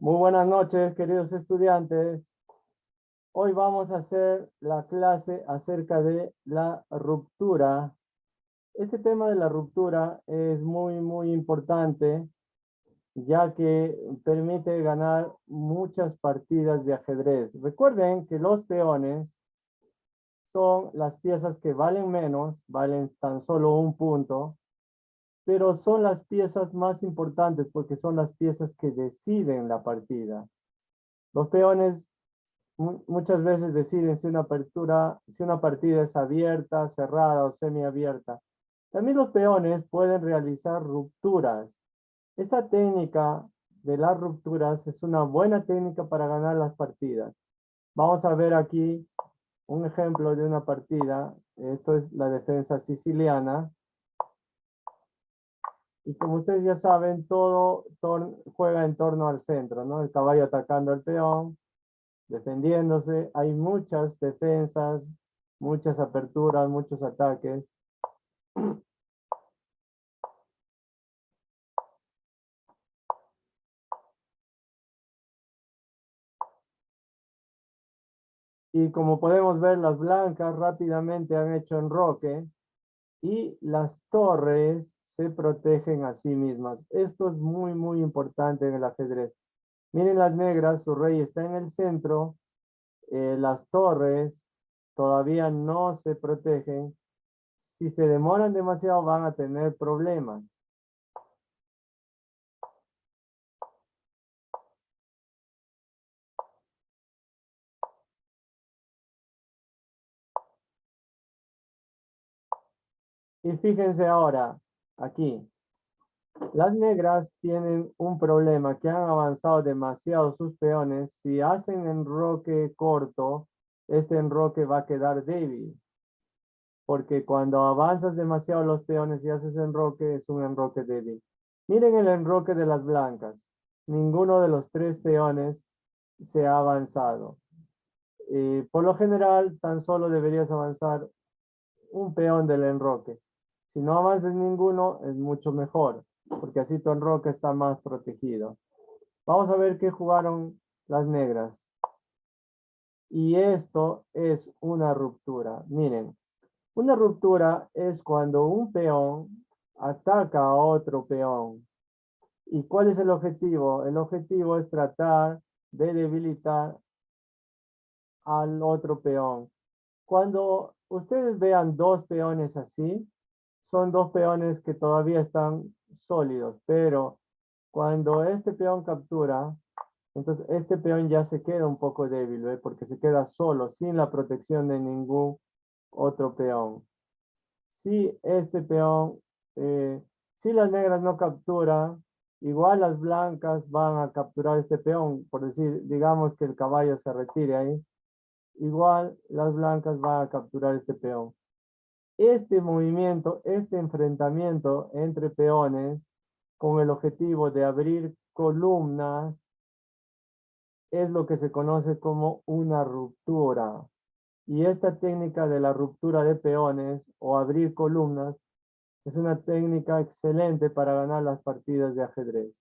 Muy buenas noches, queridos estudiantes. Hoy vamos a hacer la clase acerca de la ruptura. Este tema de la ruptura es muy importante, ya que permite ganar muchas partidas de ajedrez. Recuerden que los peones son las piezas que valen menos, valen tan solo un punto, pero son las piezas más importantes porque son las piezas que deciden la partida. Los peones muchas veces deciden si una partida es abierta, cerrada o semiabierta. También los peones pueden realizar rupturas. Esta técnica de las rupturas es una buena técnica para ganar las partidas. Vamos a ver aquí un ejemplo de una partida. Esto es la defensa siciliana. Y como ustedes ya saben, todo juega en torno al centro, ¿no? El caballo atacando al peón, defendiéndose. Hay muchas defensas, muchas aperturas, muchos ataques. Y como podemos ver, las blancas rápidamente han hecho enroque y las torres se protegen a sí mismas. Esto es muy importante en el ajedrez. Miren las negras, su rey está en el centro, las torres todavía no se protegen. Si se demoran demasiado van a tener problemas. Y fíjense ahora, aquí, las negras tienen un problema, que han avanzado demasiado sus peones. Si hacen enroque corto, este enroque va a quedar débil, porque cuando avanzas demasiado los peones y haces enroque, es un enroque débil. Miren el enroque de las blancas. Ninguno de los tres peones se ha avanzado. Por lo general, tan solo deberías avanzar un peón del enroque. Si no avances ninguno, es mucho mejor, porque así tu enroque está más protegido. Vamos a ver qué jugaron las negras. Y esto es una ruptura. Miren, una ruptura es cuando un peón ataca a otro peón. ¿Y cuál es el objetivo? El objetivo es tratar de debilitar al otro peón. Cuando ustedes vean dos peones así, son dos peones que todavía están sólidos, pero cuando este peón captura, entonces este peón ya se queda un poco débil, ¿ve? Porque se queda solo, sin la protección de ningún otro peón. Si este peón, eh, si las negras no capturan, igual las blancas van a capturar este peón, por decir, digamos que el caballo se retire ahí, igual las blancas van a capturar este peón. Este movimiento, este enfrentamiento entre peones con el objetivo de abrir columnas es lo que se conoce como una ruptura. Y esta técnica de la ruptura de peones o abrir columnas es una técnica excelente para ganar las partidas de ajedrez.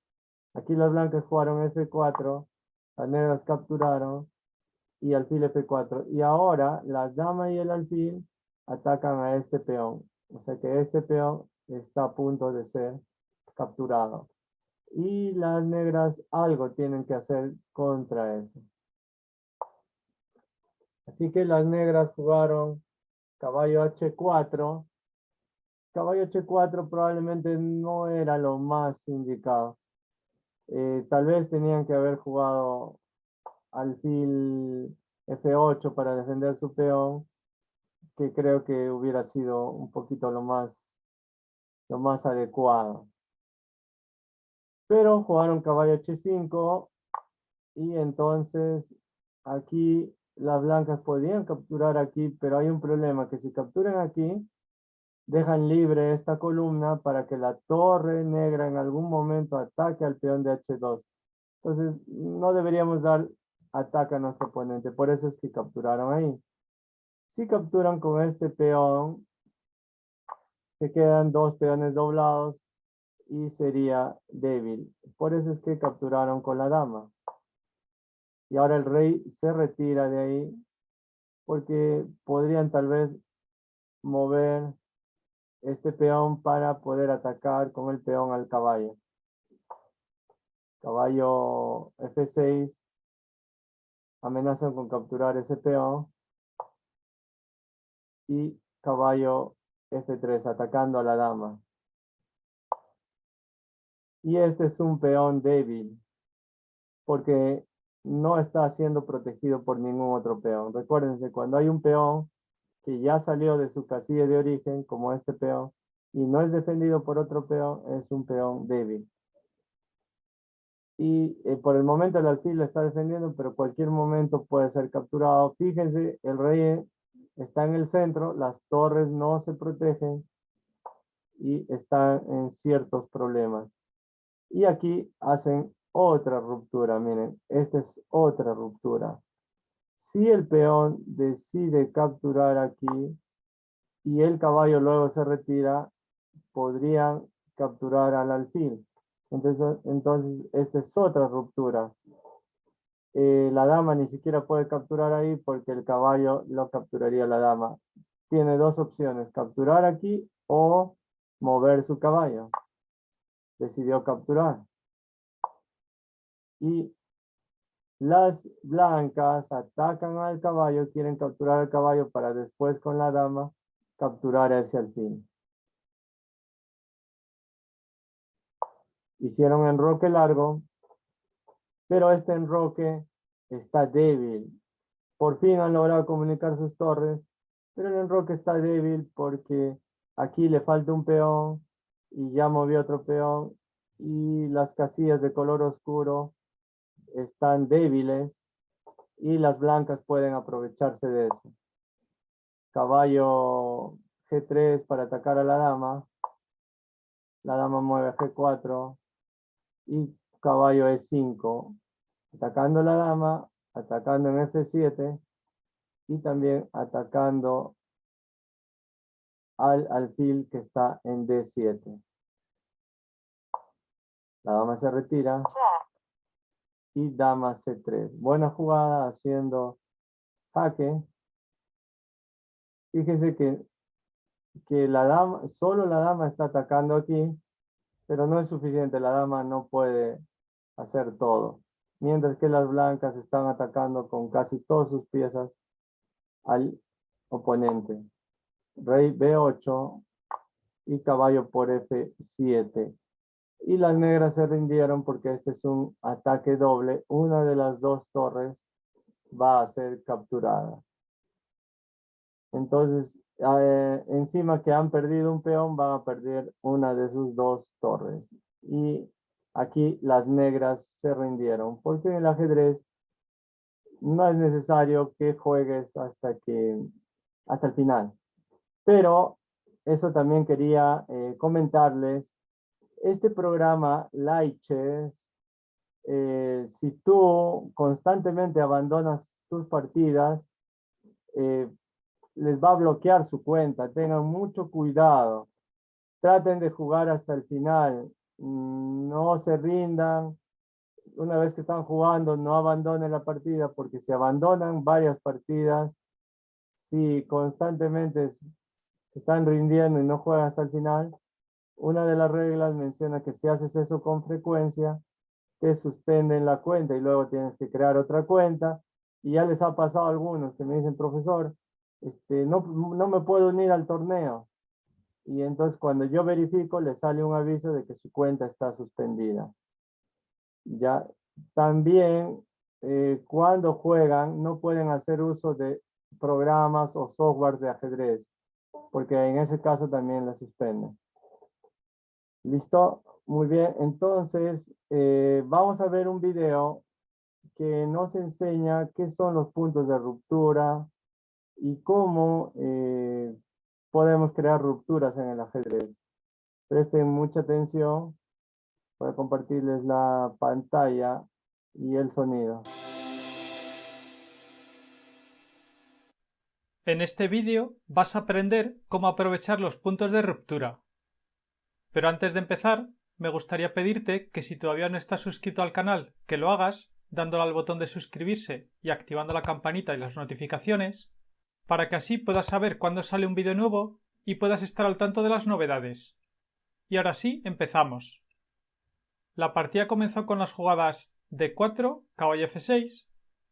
Aquí las blancas jugaron F4, las negras capturaron y alfil F4. Y ahora la dama y el alfil atacan a este peón. O sea que este peón está a punto de ser capturado. Y las negras algo tienen que hacer contra eso. Así que las negras jugaron caballo H4. Caballo H4 probablemente no era lo más indicado. Tal vez tenían que haber jugado alfil F8 para defender su peón, que creo que hubiera sido un poquito lo más adecuado. Pero jugaron caballo H5 y entonces aquí las blancas podían capturar aquí, pero hay un problema, que si capturan aquí, dejan libre esta columna para que la torre negra en algún momento ataque al peón de H2. Entonces, no deberíamos dar ataque a nuestro oponente, por eso es que capturaron ahí. Si capturan con este peón, se quedan dos peones doblados y sería débil. Por eso es que capturaron con la dama. Y ahora el rey se retira de ahí porque podrían tal vez mover este peón para poder atacar con el peón al caballo. Caballo F6, amenazan con capturar ese peón. Y caballo F3, atacando a la dama. Y este es un peón débil, porque no está siendo protegido por ningún otro peón. Recuérdense, cuando hay un peón que ya salió de su casilla de origen, como este peón, y no es defendido por otro peón, es un peón débil. Y por el momento el alfil lo está defendiendo, pero cualquier momento puede ser capturado. Fíjense, el rey está en el centro, las torres no se protegen y están en ciertos problemas. Y aquí hacen otra ruptura, miren, esta es otra ruptura. Si el peón decide capturar aquí y el caballo luego se retira, podrían capturar al alfil. Entonces esta es otra ruptura. La dama ni siquiera puede capturar ahí porque el caballo lo capturaría la dama. Tiene dos opciones, capturar aquí o mover su caballo. Decidió capturar. Y las blancas atacan al caballo, quieren capturar al caballo para después con la dama capturar a ese alfil. Hicieron enroque largo, pero este enroque está débil. Por fin han logrado comunicar sus torres, pero el enroque está débil porque aquí le falta un peón y ya movió otro peón y las casillas de color oscuro están débiles y las blancas pueden aprovecharse de eso. Caballo G3 para atacar a la dama mueve G4 y caballo E5, atacando a la dama, atacando en F7 y también atacando al alfil que está en D7. La dama se retira y dama C3. Buena jugada haciendo jaque. Fíjese que la dama, solo la dama está atacando aquí, pero no es suficiente. La dama no puede hacer todo. Mientras que las blancas están atacando con casi todas sus piezas al oponente. Rey B8 y caballo por F7. Y las negras se rindieron porque este es un ataque doble. Una de las dos torres va a ser capturada. Entonces, encima que han perdido un peón, van a perder una de sus dos torres. Y aquí las negras se rindieron, porque en el ajedrez no es necesario que juegues hasta el final. Pero eso también quería comentarles. Este programa, Light Chess, si tú constantemente abandonas tus partidas, eh, les va a bloquear su cuenta. Tengan mucho cuidado. Traten de jugar hasta el final. No se rindan. Una vez que están jugando, no abandonen la partida, porque si abandonan varias partidas, si constantemente se están rindiendo y no juegan hasta el final, una de las reglas menciona que si haces eso con frecuencia, te suspenden la cuenta y luego tienes que crear otra cuenta. Y ya les ha pasado a algunos que me dicen, profesor, no me puedo unir al torneo. Y entonces cuando yo verifico, le sale un aviso de que su cuenta está suspendida. Ya también cuando juegan no pueden hacer uso de programas o softwares de ajedrez, porque en ese caso también la suspenden. ¿Listo? Muy bien, entonces vamos a ver un video que nos enseña qué son los puntos de ruptura y cómo podemos crear rupturas en el ajedrez. Presten mucha atención. Voy a compartirles la pantalla y el sonido. En este vídeo vas a aprender cómo aprovechar los puntos de ruptura. Pero antes de empezar, me gustaría pedirte que si todavía no estás suscrito al canal, que lo hagas dándole al botón de suscribirse y activando la campanita y las notificaciones, para que así puedas saber cuándo sale un vídeo nuevo y puedas estar al tanto de las novedades. Y ahora sí, empezamos. La partida comenzó con las jugadas D4, caballo F6,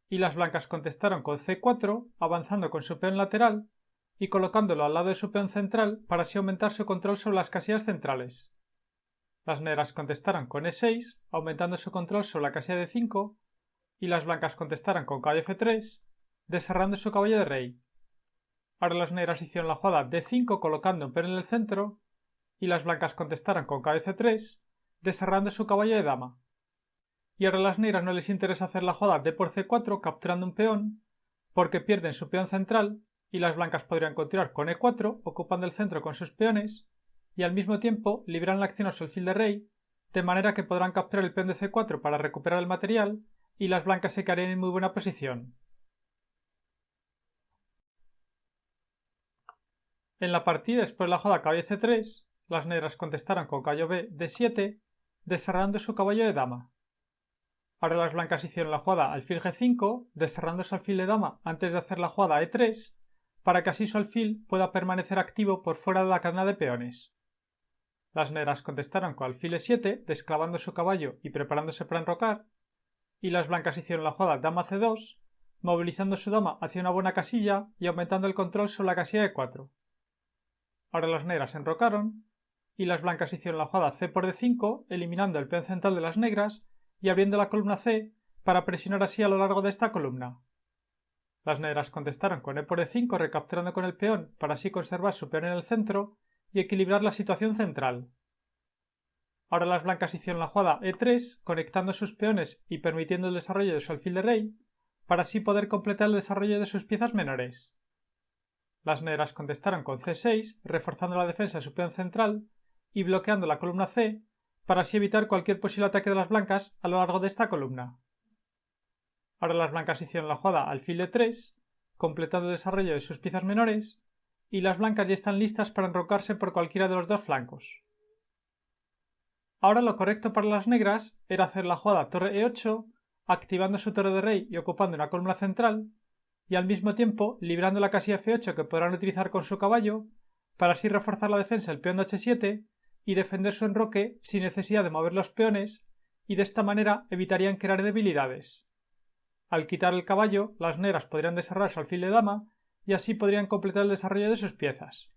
y las blancas contestaron con C4, avanzando con su peón lateral y colocándolo al lado de su peón central para así aumentar su control sobre las casillas centrales. Las negras contestaron con E6, aumentando su control sobre la casilla de 5, y las blancas contestaron con caballo F3, descerrando su caballo de rey. Ahora las negras hicieron la jugada D5 colocando un peón en el centro, y las blancas contestaron con caballo C3, descerrando su caballo de dama. Y ahora a las negras no les interesa hacer la jugada D por C4 capturando un peón, porque pierden su peón central, y las blancas podrían continuar con E4 ocupando el centro con sus peones, y al mismo tiempo liberan la acción a su alfil de rey, de manera que podrán capturar el peón de C4 para recuperar el material, y las blancas se quedarían en muy buena posición. En la partida después de la jugada caballo C3, las negras contestaron con caballo B D7, descerrando su caballo de dama. Ahora las blancas hicieron la jugada alfil G5, descerrando su alfil de dama antes de hacer la jugada E3, para que así su alfil pueda permanecer activo por fuera de la cadena de peones. Las negras contestaron con alfil E7, desclavando su caballo y preparándose para enrocar, y las blancas hicieron la jugada dama C2, movilizando su dama hacia una buena casilla y aumentando el control sobre la casilla E4. Ahora las negras enrocaron, y las blancas hicieron la jugada C por D5, eliminando el peón central de las negras y abriendo la columna C para presionar así a lo largo de esta columna. Las negras contestaron con E por E5 recapturando con el peón para así conservar su peón en el centro y equilibrar la situación central. Ahora las blancas hicieron la jugada E3 conectando sus peones y permitiendo el desarrollo de su alfil de rey para así poder completar el desarrollo de sus piezas menores. Las negras contestaron con C6 reforzando la defensa de su peón central y bloqueando la columna C para así evitar cualquier posible ataque de las blancas a lo largo de esta columna. Ahora las blancas hicieron la jugada alfil de 3, completando el desarrollo de sus piezas menores, y las blancas ya están listas para enrocarse por cualquiera de los dos flancos. Ahora lo correcto para las negras era hacer la jugada torre E8, activando su torre de rey y ocupando una columna central, y al mismo tiempo librando la casilla F8 que podrán utilizar con su caballo, para así reforzar la defensa del peón de H7 y defender su enroque sin necesidad de mover los peones, y de esta manera evitarían crear debilidades. Al quitar el caballo, las negras podrían desarrollar su alfil de dama y así podrían completar el desarrollo de sus piezas.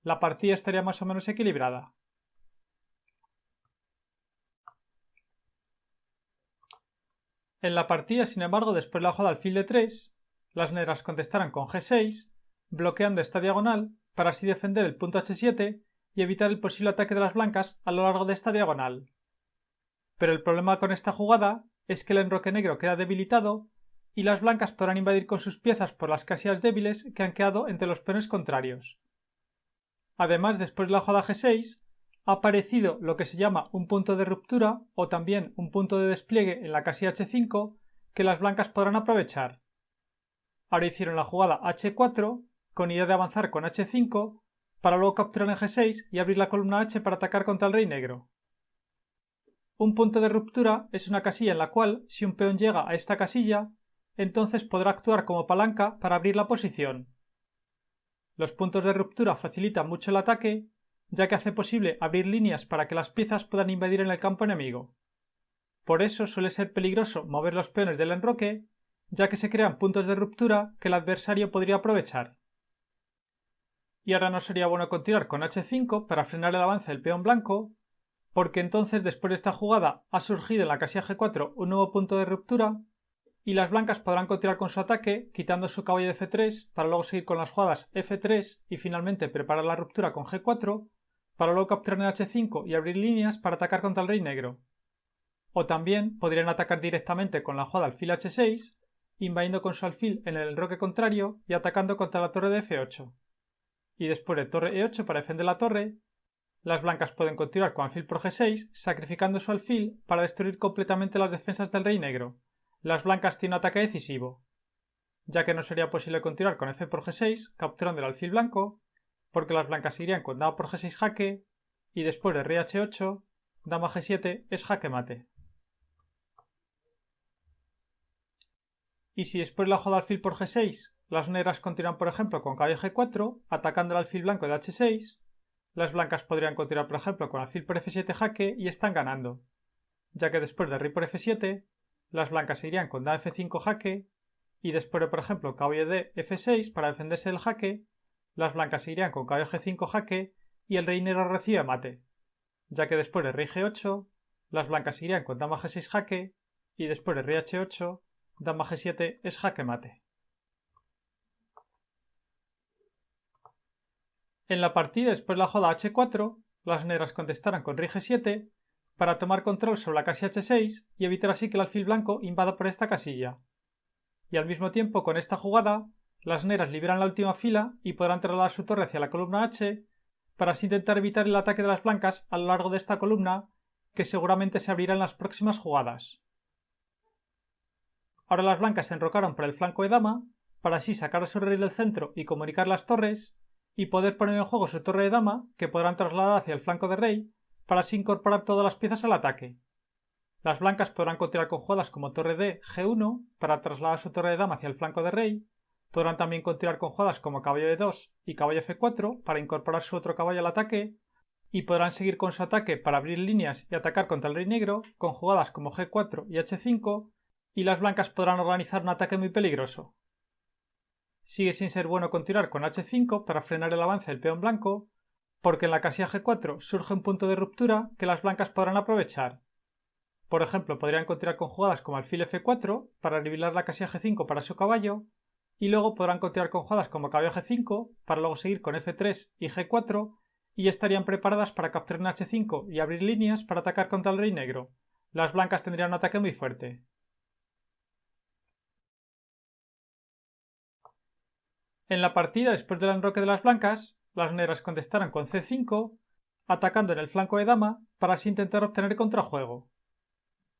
La partida estaría más o menos equilibrada. En la partida, sin embargo, después de la jugada alfil de 3, las negras contestaron con G6, bloqueando esta diagonal para así defender el punto H7 y evitar el posible ataque de las blancas a lo largo de esta diagonal. Pero el problema con esta jugada es que el enroque negro queda debilitado y las blancas podrán invadir con sus piezas por las casillas débiles que han quedado entre los peones contrarios. Además, después de la jugada G6, ha aparecido lo que se llama un punto de ruptura o también un punto de despliegue en la casilla H5 que las blancas podrán aprovechar. Ahora hicieron la jugada H4 con idea de avanzar con H5 para luego capturar en G6 y abrir la columna H para atacar contra el rey negro. Un punto de ruptura es una casilla en la cual, si un peón llega a esta casilla, entonces podrá actuar como palanca para abrir la posición. Los puntos de ruptura facilitan mucho el ataque, ya que hace posible abrir líneas para que las piezas puedan invadir en el campo enemigo. Por eso suele ser peligroso mover los peones del enroque, ya que se crean puntos de ruptura que el adversario podría aprovechar. Y ahora no sería bueno continuar con H5 para frenar el avance del peón blanco, porque entonces después de esta jugada ha surgido en la casilla G4 un nuevo punto de ruptura y las blancas podrán continuar con su ataque quitando su caballo de F3 para luego seguir con las jugadas F3 y finalmente preparar la ruptura con G4 para luego capturar en H5 y abrir líneas para atacar contra el rey negro. O también podrían atacar directamente con la jugada alfil H6, invadiendo con su alfil en el enroque contrario y atacando contra la torre de F8. Y después de torre E8 para defender la torre, las blancas pueden continuar con alfil por G6, sacrificando su alfil para destruir completamente las defensas del rey negro. Las blancas tienen un ataque decisivo, ya que no sería posible continuar con F por G6, capturando el alfil blanco, porque las blancas irían con dama por G6 jaque, y después de rey H8, dama G7 es jaque mate. y si después de la jugada alfil por G6 las negras continúan por ejemplo con caballo G4 atacando al alfil blanco de H6, las blancas podrían continuar por ejemplo con alfil por F7 jaque y están ganando, ya que después de rey por F7 las blancas irían con dama F5 jaque y después de por ejemplo caballo de F6 para defenderse del jaque, las blancas irían con caballo G5 jaque y el rey negro recibe mate, ya que después de rey G8 las blancas irían con dama G6 jaque y después de rey H8 dama G7 es jaque mate. En la partida después de la jugada H4 las negras contestarán con rey G7 para tomar control sobre la casilla H6 y evitar así que el alfil blanco invada por esta casilla. Y al mismo tiempo con esta jugada las negras liberan la última fila y podrán trasladar su torre hacia la columna H para así intentar evitar el ataque de las blancas a lo largo de esta columna que seguramente se abrirá en las próximas jugadas. Ahora las blancas se enrocaron por el flanco de dama para así sacar a su rey del centro y comunicar las torres y poder poner en juego su torre de dama que podrán trasladar hacia el flanco de rey para así incorporar todas las piezas al ataque. Las blancas podrán continuar con jugadas como torre D, G1 para trasladar su torre de dama hacia el flanco de rey, podrán también continuar con jugadas como caballo D2 y caballo F4 para incorporar su otro caballo al ataque, y podrán seguir con su ataque para abrir líneas y atacar contra el rey negro con jugadas como G4 y H5, y las blancas podrán organizar un ataque muy peligroso. Sigue sin ser bueno continuar con H5 para frenar el avance del peón blanco, porque en la casilla G4 surge un punto de ruptura que las blancas podrán aprovechar. Por ejemplo, podrían continuar con jugadas como alfil F4 para nivelar la casilla G5 para su caballo, y luego podrán continuar con jugadas como caballo G5 para luego seguir con F3 y G4 y estarían preparadas para capturar en H5 y abrir líneas para atacar contra el rey negro. Las blancas tendrían un ataque muy fuerte. En la partida, después del enroque de las blancas, las negras contestaron con C5, atacando en el flanco de dama para así intentar obtener contrajuego.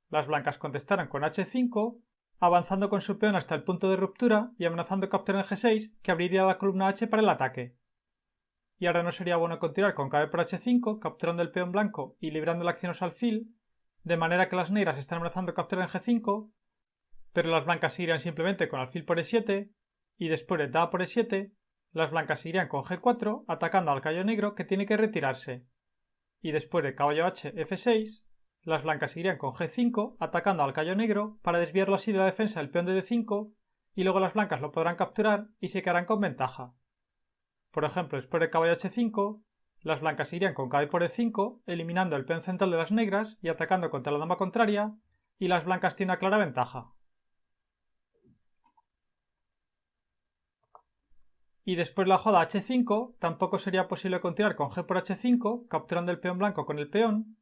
Las blancas contestaron con H5, avanzando con su peón hasta el punto de ruptura y amenazando capturar en G6 que abriría la columna H para el ataque. Y ahora no sería bueno continuar con caballo por H5, capturando el peón blanco y librando la acción al alfil, de manera que las negras están amenazando capturar en G5, pero las blancas seguirían simplemente con alfil por E7, y después de dama por E7, las blancas irían con G4 atacando al caballo negro que tiene que retirarse, y después de caballo H F6, las blancas irían con G5 atacando al caballo negro para desviarlo así de la defensa del peón de D5 y luego las blancas lo podrán capturar y se quedarán con ventaja. Por ejemplo, después de caballo H5, las blancas irían con caballo por E5 eliminando el peón central de las negras y atacando contra la dama contraria y las blancas tienen una clara ventaja. Y después la jugada H5 tampoco sería posible continuar con G por H5 capturando el peón blanco con el peón,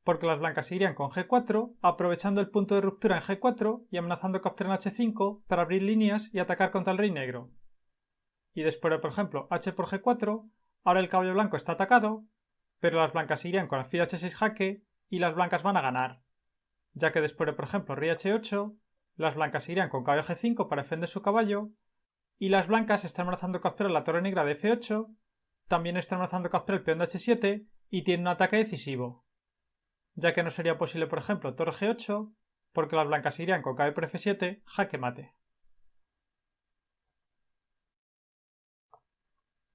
porque las blancas irían con G4 aprovechando el punto de ruptura en G4 y amenazando capturar en H5 para abrir líneas y atacar contra el rey negro. Y después de por ejemplo H por G4, ahora el caballo blanco está atacado, pero las blancas irían con alfil H6 jaque y las blancas van a ganar, ya que después de por ejemplo rey H8, las blancas irían con caballo G5 para defender su caballo y las blancas están amenazando capturar la torre negra de F8, también están amenazando capturar el peón de H7 y tienen un ataque decisivo, ya que no sería posible por ejemplo torre G8 porque las blancas irían con caballo por F7 jaque mate.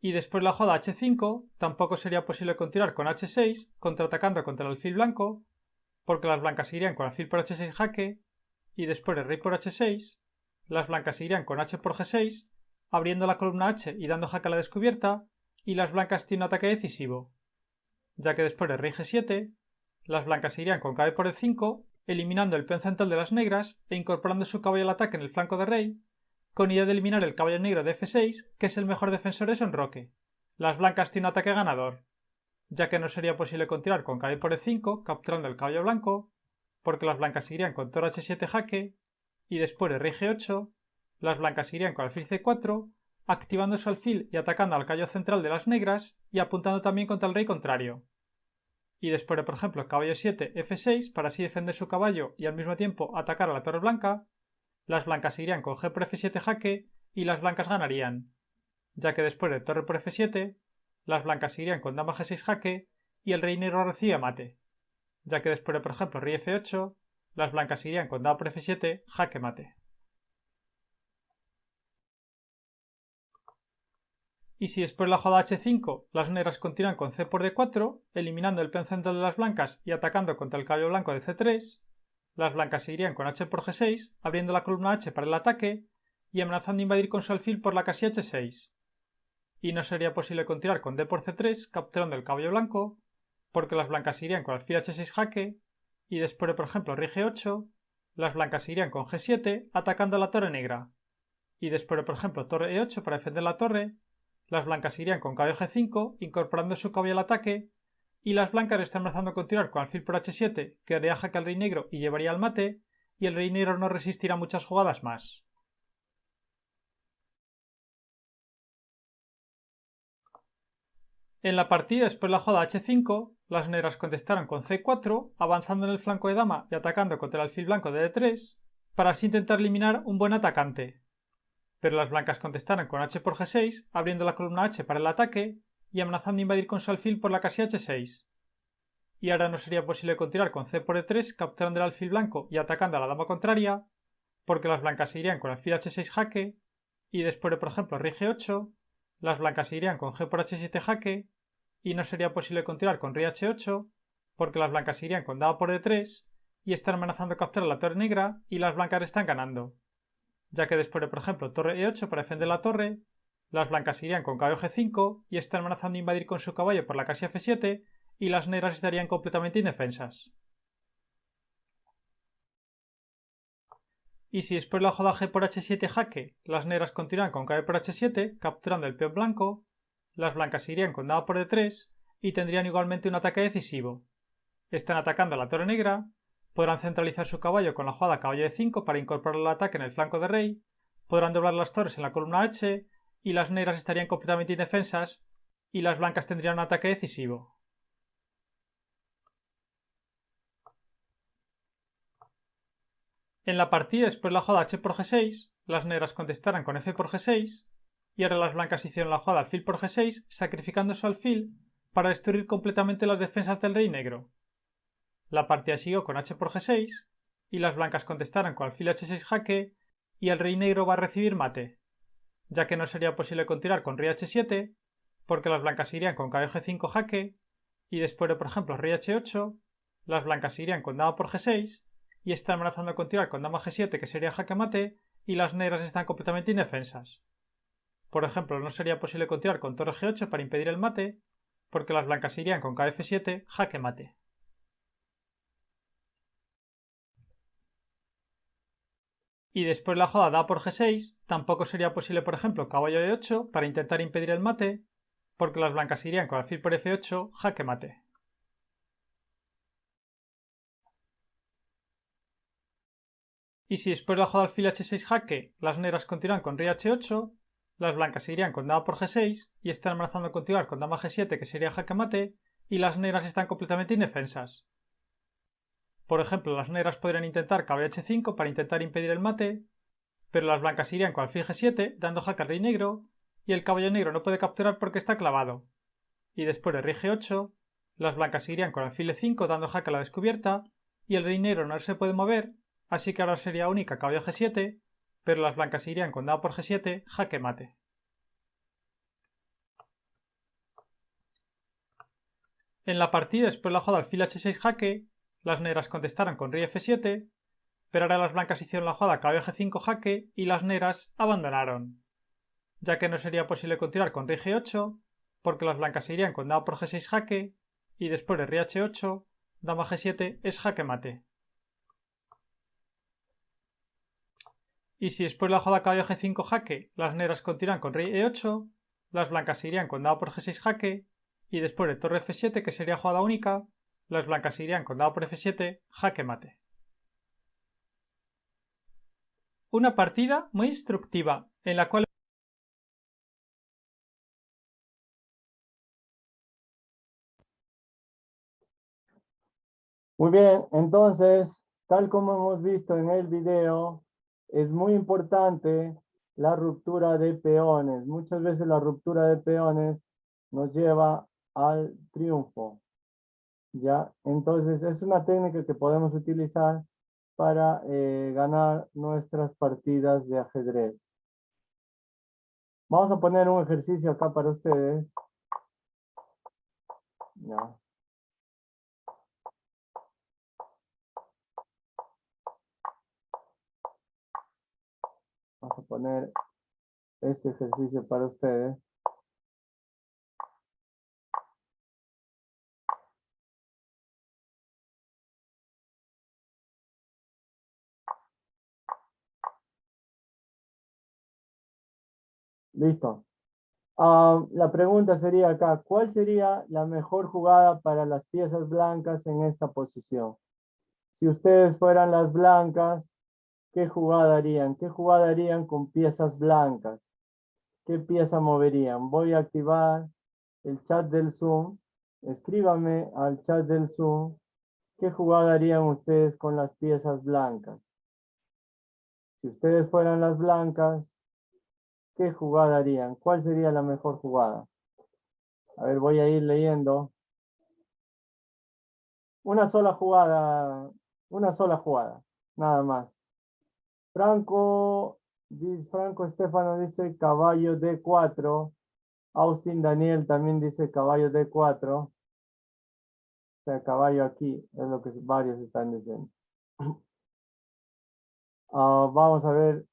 Y después la jugada H5 tampoco sería posible continuar con H6 contraatacando contra el alfil blanco porque las blancas irían con alfil por H6 jaque y después de rey por H6 las blancas irían con H por G6 abriendo la columna H y dando jaque a la descubierta y las blancas tienen un ataque decisivo, ya que después de rey G7 las blancas irían con caballo por E5 eliminando el peón central de las negras e incorporando su caballo al ataque en el flanco de rey con idea de eliminar el caballo negro de F6 que es el mejor defensor de su enroque. Las blancas tienen un ataque ganador, ya que no sería posible continuar con caballo por E5 capturando el caballo blanco porque las blancas irían con torre H7 jaque y después de rey G8 las blancas irían con alfil C4 activando su alfil y atacando al caballo central de las negras y apuntando también contra el rey contrario. Y después de por ejemplo caballo 7 F6 para así defender su caballo y al mismo tiempo atacar a la torre blanca, las blancas irían con G por F7 jaque y las blancas ganarían, ya que después de torre por F7 las blancas irían con dama G6 jaque y el rey negro recibe mate, ya que después de por ejemplo rey F8 las blancas irían con dama por F7 jaque mate. Y si después de la jugada h5 las negras continúan con c por d4, eliminando el peón central de las blancas y atacando contra el caballo blanco de c3, las blancas seguirían con h por g6, abriendo la columna h para el ataque y amenazando invadir con su alfil por la casilla h6. Y no sería posible continuar con d por c3, capturando el caballo blanco, porque las blancas irían con alfil h6 jaque, y después de, por ejemplo, rey g8, las blancas irían con g7, atacando a la torre negra. Y después de, por ejemplo, torre e8 para defender la torre, las blancas irían con caballo g5, incorporando su caballo al ataque, y las blancas están amenazando continuar con alfil por h7, que haría jaque al rey negro y llevaría al mate, y el rey negro no resistirá muchas jugadas más. En la partida después de la jugada h5, las negras contestaron con c4, avanzando en el flanco de dama y atacando contra el alfil blanco de d3, para así intentar eliminar un buen atacante. Pero las blancas contestaron con h por g6, abriendo la columna h para el ataque y amenazando invadir con su alfil por la casilla h6. Y ahora no sería posible continuar con c por e3, capturando el alfil blanco y atacando a la dama contraria, porque las blancas se irían con alfil h6 jaque, y después de, por ejemplo, rey g8, las blancas se irían con g por h7 jaque, y no sería posible continuar con rey h8, porque las blancas se irían con dama por d3, y están amenazando capturar la torre negra, y las blancas están ganando, ya que después de, por ejemplo, torre e8 para defender la torre, las blancas irían con caballo g5 y están amenazando invadir con su caballo por la casilla f7 y las negras estarían completamente indefensas. Y si después de la jugada g por h7 jaque, las negras continúan con caballo por h7, capturando el peón blanco, las blancas irían con dama por d3 y tendrían igualmente un ataque decisivo. Están atacando a la torre negra, podrán centralizar su caballo con la jugada caballo e5 para incorporar el ataque en el flanco de rey, podrán doblar las torres en la columna h y las negras estarían completamente indefensas y las blancas tendrían un ataque decisivo. En la partida después de la jugada h por g6, las negras contestaron con f por g6 y ahora las blancas hicieron la jugada alfil por g6 sacrificando su alfil para destruir completamente las defensas del rey negro. La partida siguió con h por g6 y las blancas contestaron con alfil h6 jaque y el rey negro va a recibir mate, ya que no sería posible continuar con rey h7 porque las blancas irían con caballo g5 jaque y después de, por ejemplo, rey h8, las blancas irían con dama por g6 y están amenazando continuar con dama g7 que sería jaque mate y las negras están completamente indefensas. Por ejemplo, no sería posible continuar con torre g8 para impedir el mate porque las blancas irían con kf7 jaque mate. Y después la jugada dama por g6, tampoco sería posible, por ejemplo, caballo e8 para intentar impedir el mate, porque las blancas irían con alfil por f8, jaque mate. Y si después de la jugada alfil h6 jaque, las negras continúan con rey h8, las blancas irían con dama por g6 y están amenazando continuar con dama g7 que sería jaque mate, y las negras están completamente indefensas. Por ejemplo, las negras podrían intentar caballo h5 para intentar impedir el mate, pero las blancas irían con alfil g7 dando jaque al rey negro y el caballo negro no puede capturar porque está clavado. Y después de rey g8, las blancas irían con alfil e5 dando jaque a la descubierta y el rey negro no se puede mover, así que ahora sería única caballo g7, pero las blancas irían con dama por g7, jaque mate. En la partida después de la jugada alfil h6 jaque, las negras contestaron con rey f7, pero ahora las blancas hicieron la jugada caballo g5 jaque y las negras abandonaron, ya que no sería posible continuar con rey g8 porque las blancas irían con dama por g6 jaque y después de rey h8, dama g7 es jaque mate. Y si después de la jugada caballo g5 jaque las negras continúan con rey e8, las blancas irían con dama por g6 jaque y después de torre f7 que sería jugada única, las blancas irían con dama por f7 jaque mate. Una partida muy instructiva en la cual Muy bien, entonces, tal como hemos visto en el video, es muy importante la ruptura de peones. Muchas veces la ruptura de peones nos lleva al triunfo. ¿Ya? Entonces, es una técnica que podemos utilizar para ganar nuestras partidas de ajedrez. Vamos a poner un ejercicio acá para ustedes. Ya. Vamos a poner este ejercicio para ustedes. Listo. La pregunta sería acá, ¿cuál sería la mejor jugada para las piezas blancas en esta posición? Si ustedes fueran las blancas, ¿qué jugada harían? ¿Qué jugada harían con piezas blancas? ¿Qué pieza moverían? Voy a activar el chat del Zoom. Escríbame al chat del Zoom. ¿Qué jugada harían ustedes con las piezas blancas? Si ustedes fueran las blancas, ¿qué jugada harían? ¿Cuál sería la mejor jugada? A ver, voy a ir leyendo. Una sola jugada, nada más. Franco Estefano dice caballo D4. Austin Daniel también dice caballo D4. O sea, caballo aquí, es lo que varios están diciendo. Vamos a ver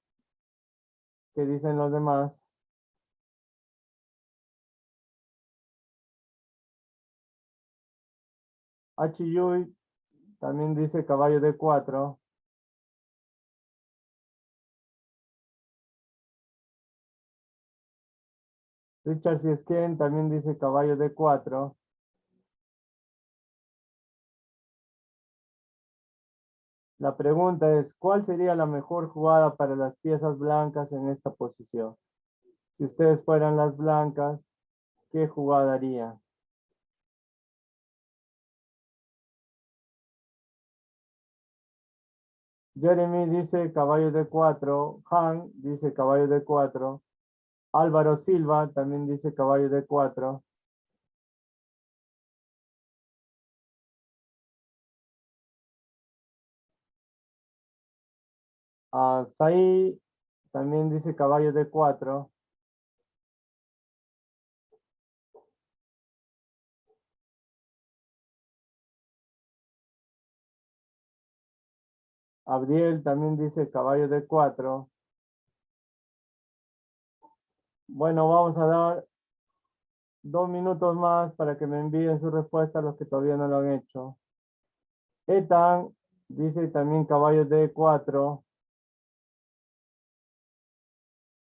qué dicen los demás. Yui también dice caballo D4. Richard Siesken también dice caballo D4. La pregunta es, ¿cuál sería la mejor jugada para las piezas blancas en esta posición? Si ustedes fueran las blancas, ¿qué jugada harían? Jeremy dice caballo D4. Han dice caballo D4. Álvaro Silva también dice caballo D4. Saí también dice caballo D4. Abdiel también dice caballo D4. Bueno, vamos a dar 2 minutos más para que me envíen su respuesta a los que todavía no lo han hecho. Ethan dice también caballo D4.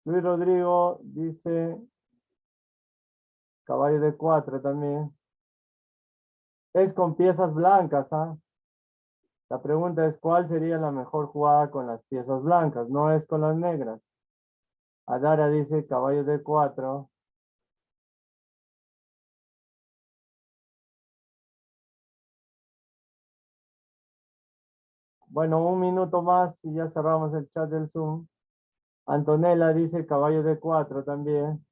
Luis Rodrigo dice caballo D4 también. Es con piezas blancas, ¿ah? La pregunta es, ¿cuál sería la mejor jugada con las piezas blancas? No es con las negras. Adara dice caballo D4. Bueno, 1 minuto más y ya cerramos el chat del Zoom. Antonella dice caballo D4 también.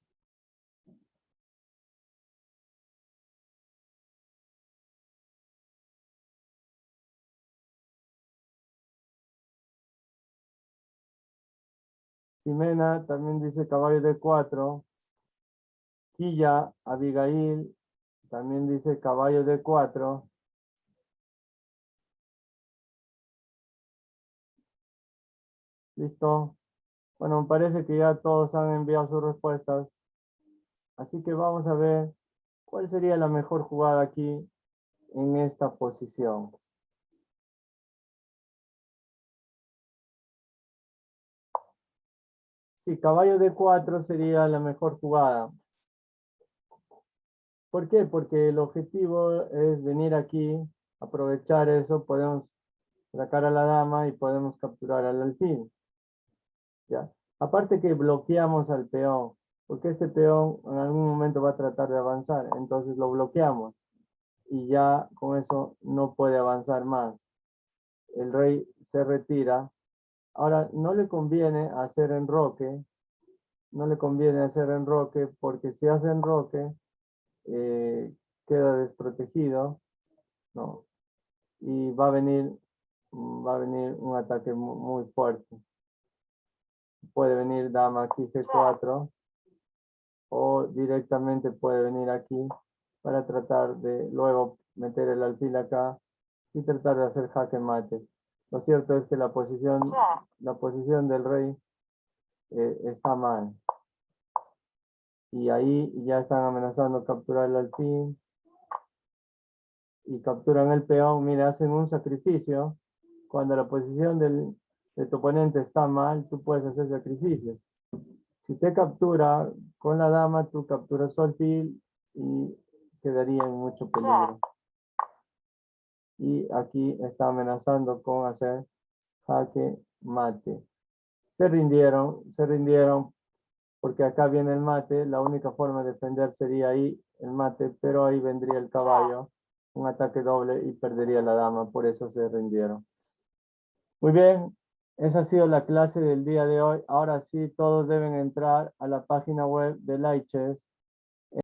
Ximena también dice caballo D4. Quilla, Abigail también dice caballo D4. ¿Listo? Bueno, me parece que ya todos han enviado sus respuestas. Así que vamos a ver cuál sería la mejor jugada aquí en esta posición. Sí, caballo D4 sería la mejor jugada. ¿Por qué? Porque el objetivo es venir aquí, aprovechar eso, podemos sacar a la dama y podemos capturar al alfil. ¿Ya? Aparte que bloqueamos al peón, porque este peón en algún momento va a tratar de avanzar, entonces lo bloqueamos y ya con eso no puede avanzar más. El rey se retira. Ahora, no le conviene hacer enroque, no le conviene hacer enroque porque si hace enroque eh, queda desprotegido, ¿no? Y va a venir un ataque muy fuerte. Puede venir dama aquí G4. o directamente puede venir aquí para tratar de luego meter el alfil acá y tratar de hacer jaque mate. Lo cierto es que la posición del rey está mal. Y ahí ya están amenazando capturar el alfil y capturan el peón. Mira, hacen un sacrificio. Cuando la posición de tu oponente está mal, tú puedes hacer sacrificios. Si te captura con la dama, tú capturas su alfil y quedaría en mucho peligro. Y aquí está amenazando con hacer jaque mate. Se rindieron porque acá viene el mate. La única forma de defender sería ahí el mate, pero ahí vendría el caballo, un ataque doble y perdería la dama. Por eso se rindieron. Muy bien, esa ha sido la clase del día de hoy. Ahora sí, todos deben entrar a la página web de Lichess